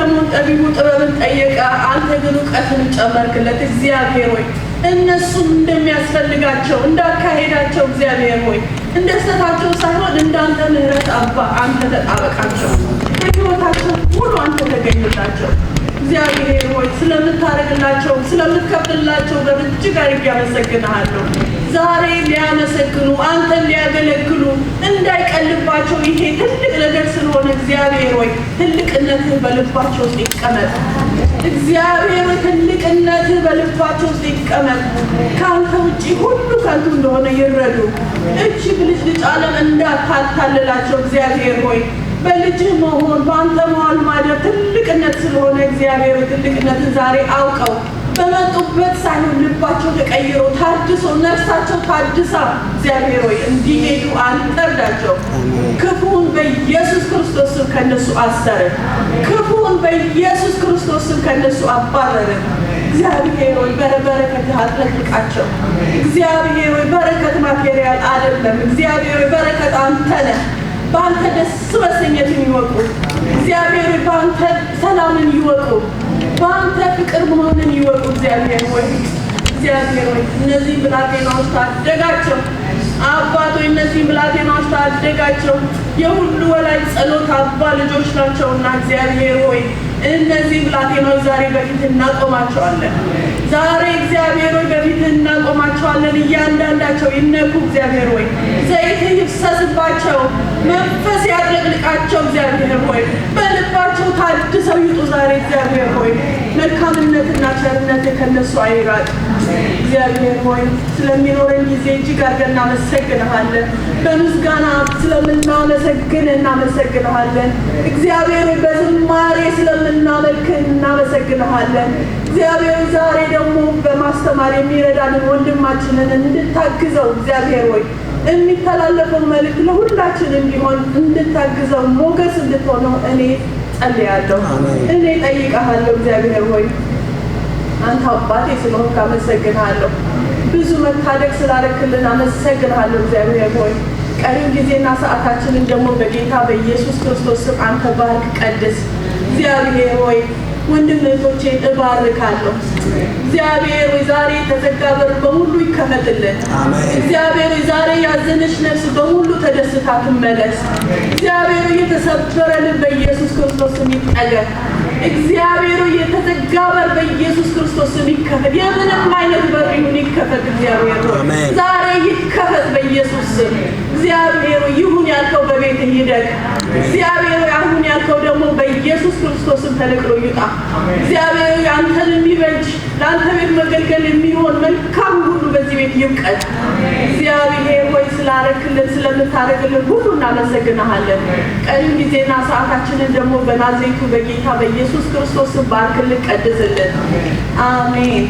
ሰለሞን ጠቢቡ ጥበብን ጠየቀ፣ አንተ ግን እውቀትን ጨመርክለት። እግዚአብሔር ሆይ እነሱም እንደሚያስፈልጋቸው እንዳካሄዳቸው እግዚአብሔር ሆይ እንደ ስህተታቸው ሳይሆን እንዳንተ ምህረት አባ አንተ ተጣበቃቸው። በሕይወታቸው ሁሉ አንተ ተገኝላቸው። እግዚአብሔር ሆይ ስለምታረግላቸው ስለምትከፍልላቸው በእጅግ አድርጌ አመሰግንሃለሁ። ዛሬ ሊያመሰግኑ አንተን ሊያገለግሉ እንዳይቀልባቸው ይሄ ትልቅ ነገር ስለሆነ እግዚአብሔር ሆይ ትልቅነትህ በልባቸው ውስጥ ይቀመጥ። እግዚአብሔር ሆይ ትልቅነትህ በልባቸው ውስጥ ይቀመጥ። ከአንተ ውጪ ሁሉ ከንቱ እንደሆነ ይረዱ። እጅግ ልጅ ዓለም እንዳታታልላቸው እግዚአብሔር ሆይ በልጅህ መሆን በአንተ መዋል ማደር ትልቅነት ስለሆነ እግዚአብሔር ትልቅነትን ዛሬ አውቀው በመጡበት ሳይሆን ልባቸው ተቀይሮ ታድሶ ነፍሳቸው ታድሳ እግዚአብሔር ሆይ እንዲሄዱ አንተ እርዳቸው። ክፉን በኢየሱስ ክርስቶስ ስም ከነሱ አሰርን። ክፉን በኢየሱስ ክርስቶስ ስም ከነሱ አባረርን። እግዚአብሔር ሆይ በረከትህ አጥለቅልቃቸው። እግዚአብሔር ሆይ በረከት ማቴሪያል አይደለም። እግዚአብሔር ሆይ በረከት አንተ ነህ። በአንተ ደስ መሰኘትን ይወቁ። እግዚአብሔር በአንተ ሰላምን ይወቁ። በአንተ ፍቅር መሆንን ይወቁ። እግዚአብሔር ሆይ እነዚህ ብላቴናዎች ታደጋቸው። አባት ሆይ እነዚህ ብላቴናዎች ታደጋቸው። የሁሉ ወላጅ ጸሎት አባ ልጆች ናቸውና እግዚአብሔር ሆይ እነዚህ ብላቴናዎች ዛሬ በፊት እናቆማቸዋለን። ዛሬ እግዚአብሔር ሆይ በፊት እናቆማቸዋለን። እያንዳንዳቸው ይነኩ። እግዚአብሔር ሆይ ዘይት ይፍሰስባቸው። መንፈስ ያጥለቅልቃቸው። እግዚአብሔር ሆይ በልባቸው ታድሰው ይጡ። ዛሬ እግዚአብሔር ሆይ መልካምነትና ቸርነት ከነሱ አይራቅ። እግዚአብሔር ሆይ ስለሚኖረን ጊዜ እጅግ አድርገን እናመሰግንሃለን። በምስጋና ስለምናመሰግን እናመሰግንሃለን። እግዚአብሔር ሆይ በዝማሬ ስለምናመልክ እናመሰግንሃለን። እግዚአብሔር ዛሬ ደግሞ በማስተማር የሚረዳንን ወንድማችንን እንድታግዘው እግዚአብሔር ሆይ የሚተላለፈው መልእክት ለሁላችን እንዲሆን እንድታግዘው ሞገስ እንድትሆነው እኔ ጸልያለሁ። እኔ ጠይቀሃለሁ። እግዚአብሔር ሆይ አንተ አባቴ ስለሆንክ አመሰግንሃለሁ። ብዙ መታደግ ስላደረክልን አመሰግንሃለሁ። እግዚአብሔር ሆይ ቀሪው ጊዜና ሰዓታችንን ደግሞ በጌታ በኢየሱስ ክርስቶስ ስም አንተ ባርክ፣ ቀድስ። እግዚአብሔር ሆይ ወንድም እህቶቼን እባርካለሁ። እግዚአብሔር ሆይ ዛሬ የተዘጋ በር በሙሉ ይከፈትልን። እግዚአብሔር ሆይ ዛሬ ያዘነች ነፍስ በሙሉ ተደስታ ትመለስ። እግዚአብሔር ሆይ የተሰበረ ልብ በኢየሱስ ክርስቶስ ስም ይጠገን። እግዚአብሔር ሆይ የተዘጋ በር በኢየሱስ ክርስቶስ ስም ይከፈት። የምንም አይነት በር ይሁን ይከፈት። እግዚአብሔር ሆይ ዛሬ ይከፈት በኢየሱስ ስም። እግዚአብሔር ሆይ ይሁን ያልከው በቤትህ ይደግ። እግዚአብሔር ሆይ አሁን ያልከው ደግሞ በኢየሱስ ክርስቶስ ስም ተነቅሎ ይውጣ። እግዚአብሔር ሆይ አንተን የሚበጅ ለአንተ ቤት መገልገል የሚሆን መልካም ሁሉ በዚህ ቤት ይብቀል። እግዚአብሔር ሆይ ስላረክልን ስለምታረግልን ሁሉ እናመሰግንሃለን። ቀሪው ጊዜና ሰዓታችንን ደግሞ በናዝሬቱ በጌታ በኢየሱስ ክርስቶስ ስም ባርክልን፣ ቀድስልን። አሜን።